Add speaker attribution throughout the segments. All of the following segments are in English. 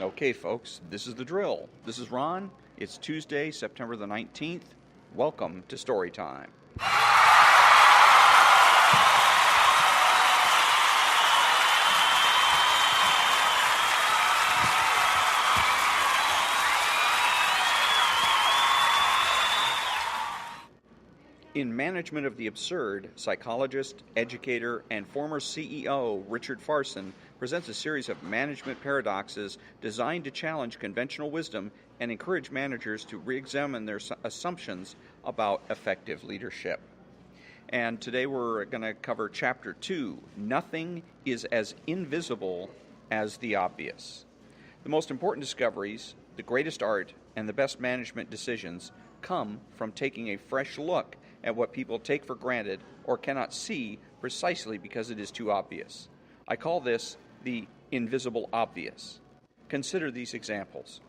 Speaker 1: Okay, folks, this is the drill. This is Ron. It's Tuesday, September the 19th. Welcome to Story Time. In Management of the Absurd, psychologist, educator, and former CEO Richard Farson presents a series of management paradoxes designed to challenge conventional wisdom and encourage managers to re-examine their assumptions about effective leadership. And today we're going to cover Chapter 2, Nothing is as Invisible as the Obvious. The most important discoveries, the greatest art, and the best management decisions come from taking a fresh look at what people take for granted or cannot see precisely because it is too obvious. I call this the invisible obvious. Consider these examples.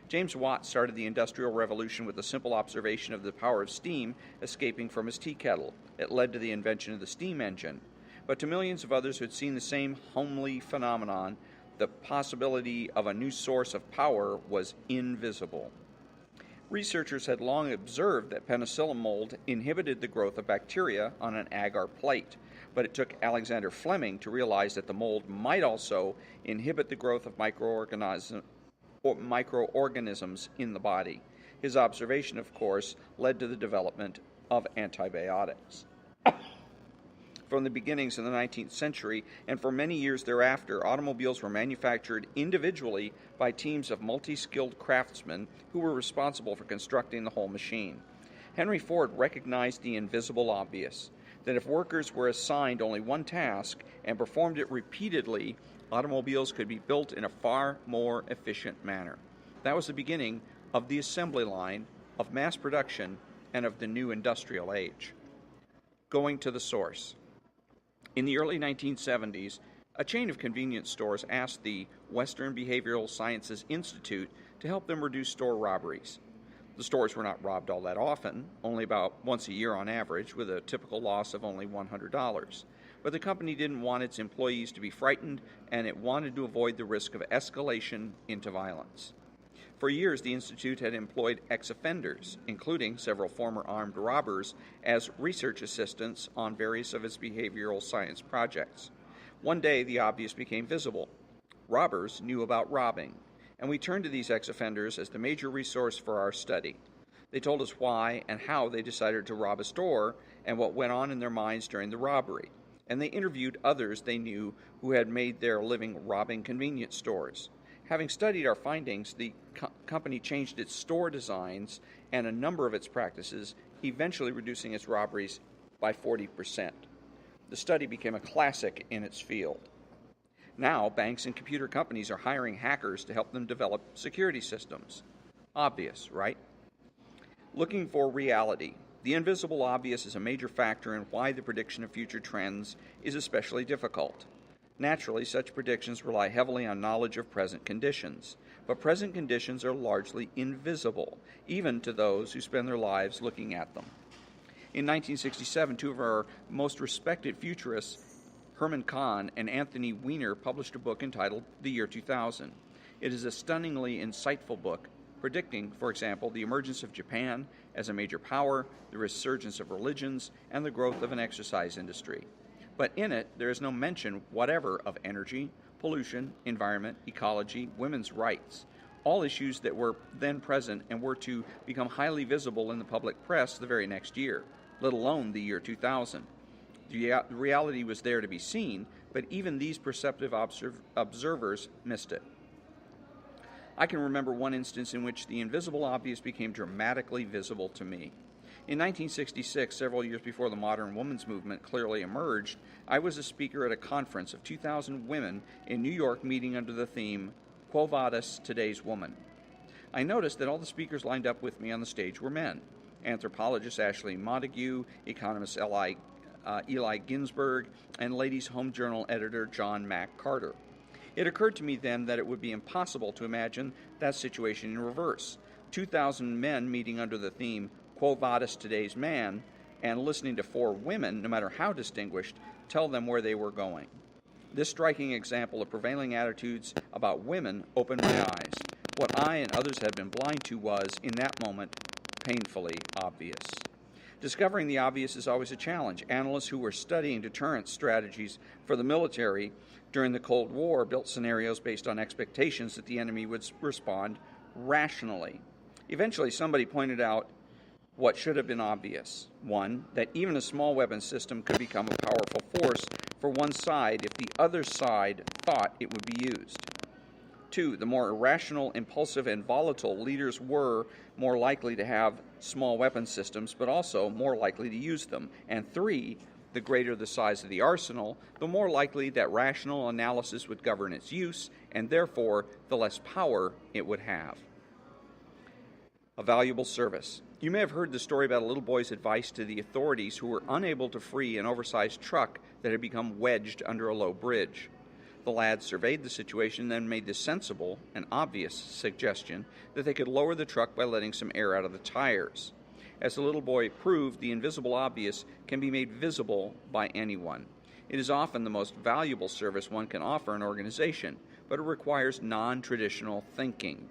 Speaker 1: James Watt started the Industrial Revolution with a simple observation of the power of steam escaping from his tea kettle. It led to the invention of the steam engine. But to millions of others who had seen the same homely phenomenon, the possibility of a new source of power was invisible. Researchers had long observed that penicillin mold inhibited the growth of bacteria on an agar plate, but it took Alexander Fleming to realize that the mold might also inhibit the growth of microorganisms in the body. His observation, of course, led to the development of antibiotics. From the beginnings of the 19th century, and for many years thereafter, automobiles were manufactured individually by teams of multi-skilled craftsmen who were responsible for constructing the whole machine. Henry Ford recognized the invisible obvious, that if workers were assigned only one task and performed it repeatedly, automobiles could be built in a far more efficient manner. That was the beginning of the assembly line, of mass production, and of the new industrial age. Going to the source. In the early 1970s, a chain of convenience stores asked the Western Behavioral Sciences Institute to help them reduce store robberies. The stores were not robbed all that often, only about once a year on average, with a typical loss of only $100. But the company didn't want its employees to be frightened, and it wanted to avoid the risk of escalation into violence. For years, the Institute had employed ex-offenders, including several former armed robbers, as research assistants on various of its behavioral science projects. One day, the obvious became visible. Robbers knew about robbing, and we turned to these ex-offenders as the major resource for our study. They told us why and how they decided to rob a store and what went on in their minds during the robbery. And they interviewed others they knew who had made their living robbing convenience stores. Having studied our findings, the company changed its store designs and a number of its practices, eventually reducing its robberies by 40%. The study became a classic in its field. Now, banks and computer companies are hiring hackers to help them develop security systems. Obvious, right? Looking for reality. The invisible obvious is a major factor in why the prediction of future trends is especially difficult. Naturally, such predictions rely heavily on knowledge of present conditions, but present conditions are largely invisible, even to those who spend their lives looking at them. In 1967, two of our most respected futurists, Herman Kahn and Anthony Weiner, published a book entitled The Year 2000. It is a stunningly insightful book, predicting, for example, the emergence of Japan as a major power, the resurgence of religions, and the growth of an exercise industry. But in it, there is no mention whatever of energy, pollution, environment, ecology, women's rights, all issues that were then present and were to become highly visible in the public press the very next year, let alone the year 2000. The reality was there to be seen, but even these perceptive observers missed it. I can remember one instance in which the invisible obvious became dramatically visible to me. In 1966, several years before the modern women's movement clearly emerged, I was a speaker at a conference of 2,000 women in New York meeting under the theme, Quo Vadis, Today's Woman. I noticed that all the speakers lined up with me on the stage were men. Anthropologist Ashley Montague, economist Eli Ginsberg, and Ladies' Home Journal editor John Mack Carter. It occurred to me then that it would be impossible to imagine that situation in reverse. 2,000 men meeting under the theme, Quo Vadis, Today's Man, and listening to 4 women, no matter how distinguished, tell them where they were going. This striking example of prevailing attitudes about women opened my eyes. What I and others had been blind to was, in that moment, painfully obvious. Discovering the obvious is always a challenge. Analysts who were studying deterrence strategies for the military during the Cold War built scenarios based on expectations that the enemy would respond rationally. Eventually, somebody pointed out what should have been obvious. One, that even a small weapon system could become a powerful force for one side if the other side thought it would be used. Two, the more irrational, impulsive, and volatile leaders were more likely to have small weapon systems, but also more likely to use them. And three, the greater the size of the arsenal, the more likely that rational analysis would govern its use, and therefore the less power it would have. A valuable service. You may have heard the story about a little boy's advice to the authorities who were unable to free an oversized truck that had become wedged under a low bridge. The lad surveyed the situation and then made the sensible and obvious suggestion that they could lower the truck by letting some air out of the tires. As the little boy proved, the invisible obvious can be made visible by anyone. It is often the most valuable service one can offer an organization, but it requires non-traditional thinking.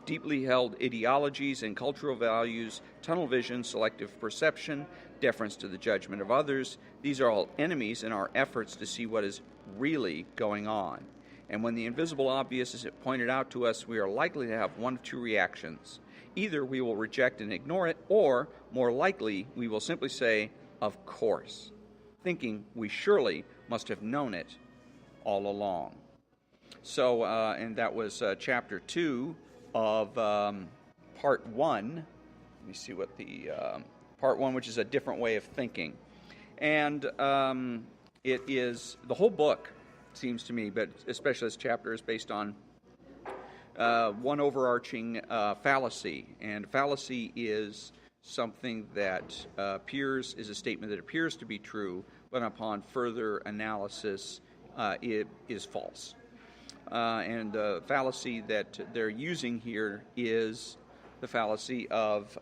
Speaker 1: Deeply held ideologies and cultural values, tunnel vision, selective perception, deference to the judgment of others, these are all enemies in our efforts to see what is really going on. And when the invisible obvious is pointed out to us, we are likely to have one of two reactions. Either we will reject and ignore it, or, more likely, we will simply say, "Of course," thinking we surely must have known it all along. So, and that was Chapter 2 of Part 1. Let me see what the Part 1, which is a different way of thinking. And it is, the whole book, seems to me, but especially this chapter, is based on one overarching fallacy. And fallacy is something that is a statement that appears to be true, but upon further analysis, it is false. And the fallacy that they're using here is the fallacy of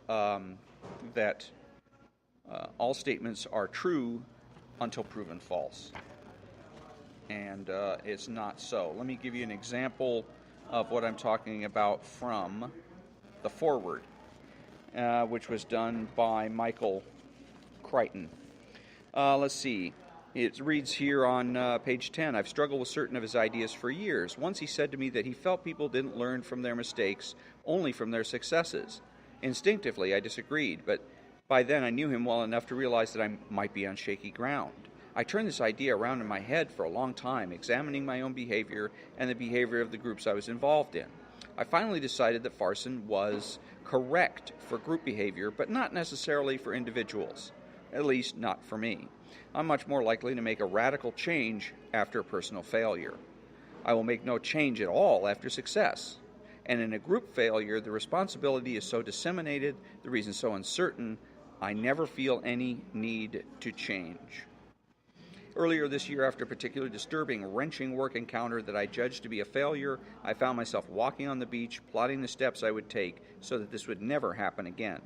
Speaker 1: that all statements are true until proven false. And it's not so. Let me give you an example of what I'm talking about from the foreword, which was done by Michael Crichton. Let's see. It reads here on page 10, "I've struggled with certain of his ideas for years. Once he said to me that he felt people didn't learn from their mistakes, only from their successes. Instinctively, I disagreed, but by then I knew him well enough to realize that I might be on shaky ground. I turned this idea around in my head for a long time, examining my own behavior and the behavior of the groups I was involved in. I finally decided that Farson was correct for group behavior, but not necessarily for individuals, at least not for me. I'm much more likely to make a radical change after a personal failure. I will make no change at all after success. And in a group failure, the responsibility is so disseminated, the reason so uncertain, I never feel any need to change. Earlier this year, after a particularly disturbing, wrenching work encounter that I judged to be a failure, I found myself walking on the beach, plotting the steps I would take so that this would never happen again.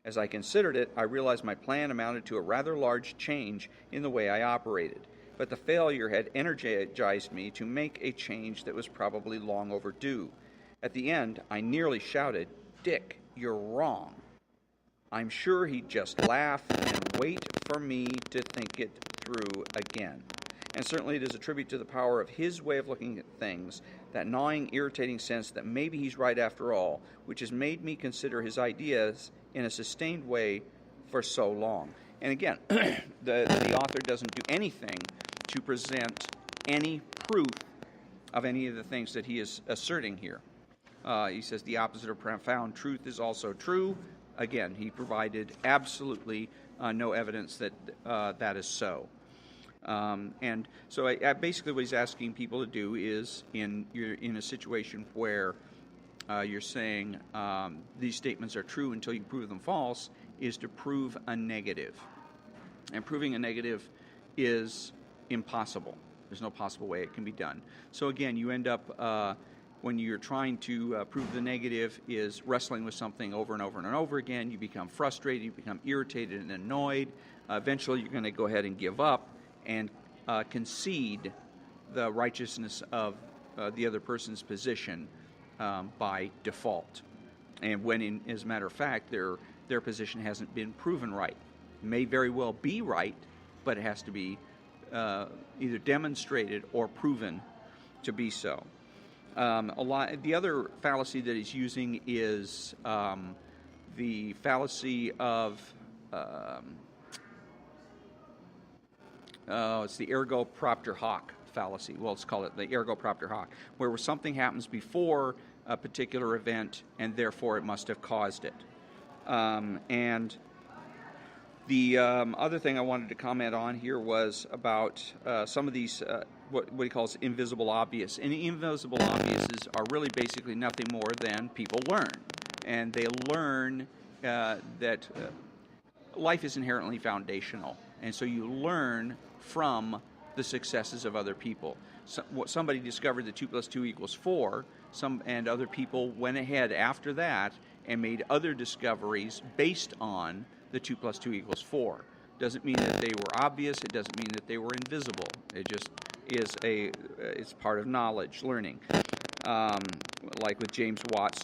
Speaker 1: As I considered it, I realized my plan amounted to a rather large change in the way I operated, but the failure had energized me to make a change that was probably long overdue. At the end, I nearly shouted, 'Dick, you're wrong.' I'm sure he'd just laugh and wait for me to think it through again. And certainly it is a tribute to the power of his way of looking at things, that gnawing, irritating sense that maybe he's right after all, which has made me consider his ideas in a sustained way for so long." And again, the author doesn't do anything to present any proof of any of the things that he is asserting here. He says the opposite of profound truth is also true. Again, he provided absolutely no evidence that that is so. And so basically what he's asking people to do is, you're in a situation where you're saying these statements are true until you prove them false, is to prove a negative. And proving a negative is impossible. There's no possible way it can be done. So again, you end up, when you're trying to prove the negative, is wrestling with something over and over and over again. You become frustrated, you become irritated and annoyed. Eventually you're going to go ahead and give up and concede the righteousness of the other person's position by default. And when, as a matter of fact, their position hasn't been proven right. It may very well be right, but it has to be either demonstrated or proven to be so. The other fallacy that he's using is the fallacy of it's the ergo propter hoc fallacy. Well, let's call it the ergo propter hoc, where something happens before a particular event, and therefore it must have caused it. And the other thing I wanted to comment on here was about some of these, what he calls invisible obvious. And invisible obviouses are really basically nothing more than people learn. And they learn that life is inherently foundational. And so you learn from the successes of other people. Somebody discovered that 2 + 2 = 4, and other people went ahead after that and made other discoveries based on the 2 + 2 = 4. Doesn't mean that they were obvious. It doesn't mean that they were invisible. It just is it's part of knowledge, learning. Like with James Watt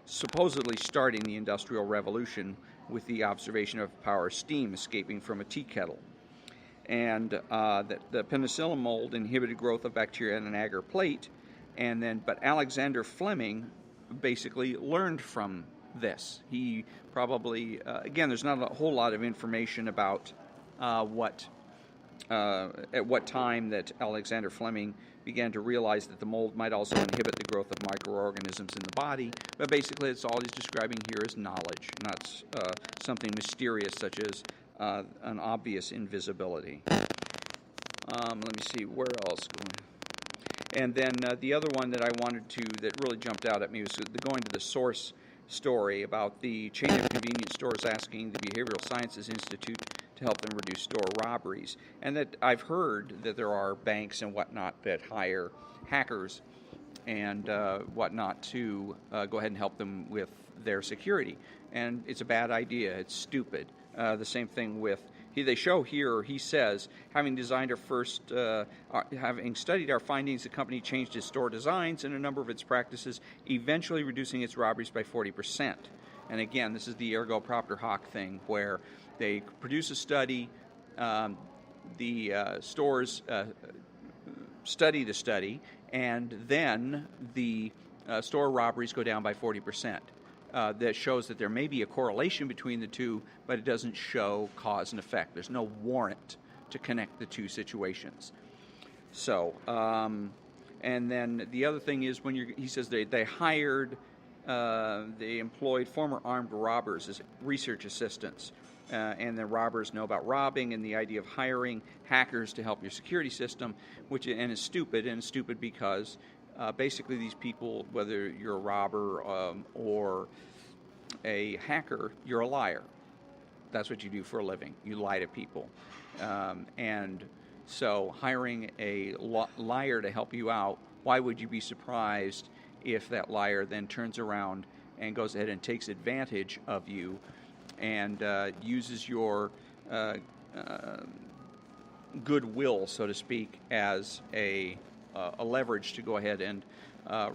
Speaker 1: supposedly starting the Industrial Revolution with the observation of power steam escaping from a tea kettle. And that the penicillin mold inhibited growth of bacteria in an agar plate, but Alexander Fleming basically learned from this. He probably, again, there's not a whole lot of information about at what time that Alexander Fleming began to realize that the mold might also inhibit the growth of microorganisms in the body, but basically it's all he's describing here is knowledge, not something mysterious such as an obvious invisibility. Let me see, where else? And then the other one that I wanted that really jumped out at me was going to the source story about the chain of convenience stores asking the Behavioral Sciences Institute to help them reduce store robberies. And that I've heard that there are banks and whatnot that hire hackers and whatnot to go ahead and help them with their security. And it's a bad idea. It's stupid. The same thing with, they show here, he says, having studied our findings, the company changed its store designs and a number of its practices, eventually reducing its robberies by 40%. And again, this is the ergo propter hoc thing, where they produce a study, the stores study the study, and then the store robberies go down by 40%. That shows that there may be a correlation between the two, but it doesn't show cause and effect. There's no warrant to connect the two situations. So, and then the other thing is he says they employed former armed robbers as research assistants, and the robbers know about robbing, and the idea of hiring hackers to help your security system, is stupid because basically these people, whether you're a robber or a hacker, you're a liar. That's what you do for a living. You lie to people. And so hiring a liar to help you out, why would you be surprised if that liar then turns around and goes ahead and takes advantage of you and uses your goodwill, so to speak, as a leverage to go ahead and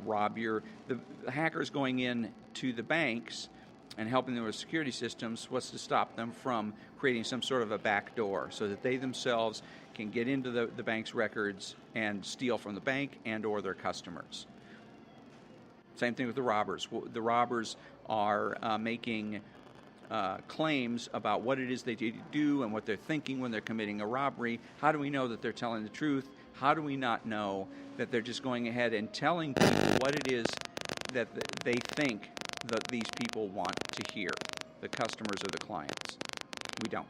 Speaker 1: rob the hackers going in to the banks and helping them with security systems. What's to stop them from creating some sort of a back door so that they themselves can get into the bank's records and steal from the bank and or their customers? Same thing with the robbers. The robbers are making claims about what it is they do and what they're thinking when they're committing a robbery. How do we know that they're telling the truth? How do we not know that they're just going ahead and telling people what it is that they think that these people want to hear, the customers or the clients? We don't.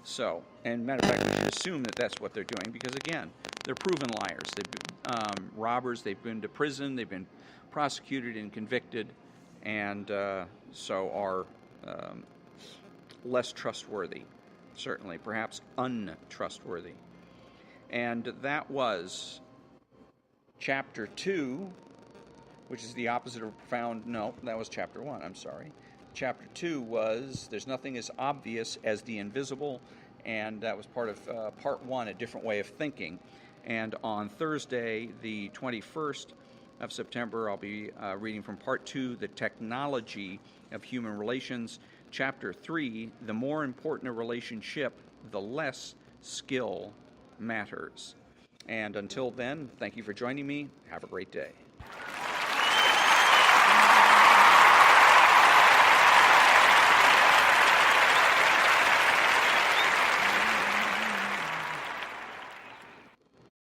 Speaker 1: So, and matter of fact, we should assume that that's what they're doing because, again, they're proven liars. They've been robbers. They've been to prison. They've been prosecuted and convicted, and so are less trustworthy, certainly, perhaps untrustworthy. And that was chapter 2, which is the opposite of profound. No, that was chapter 1, I'm sorry. Chapter 2 was There's Nothing as Obvious as the Invisible, and that was part of part 1, A Different Way of Thinking. And on Thursday, the 21st of September, I'll be reading from Part 2, The Technology of Human Relations, Chapter 3, The More Important a Relationship, the Less Skill Matters. And until then, thank you for joining me. Have a great day.